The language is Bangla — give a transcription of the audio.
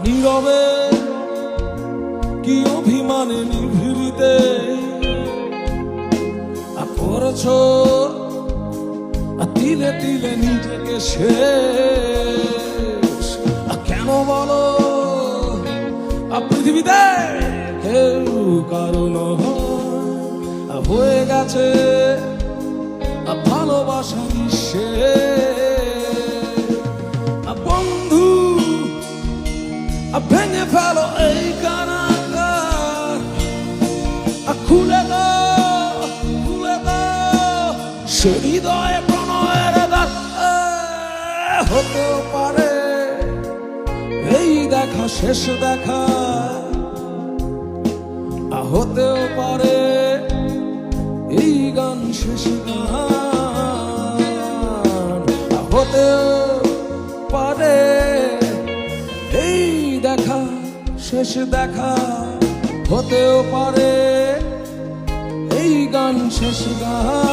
নীরবে কি অভিমানে নিভৃতে করেছ তিলে তিলে নিজেকে শেষ। কেন বলো পৃথিবীতে কেউ কারণ হয়ে গেছে ভালোবাসা নিঃশেষ। বন্ধু ভেঙে ফেলো এই কারাগার, খুলে দাও সে হৃদয়ে প্রণয়ের দ্বার। হতেও পারে এই দেখা শেষ দেখা, হতেও পারে এই গান শেষ গান, হতেও পারে এই দেখা শেষ দেখা, হতেও পারে এই গান শেষ গান।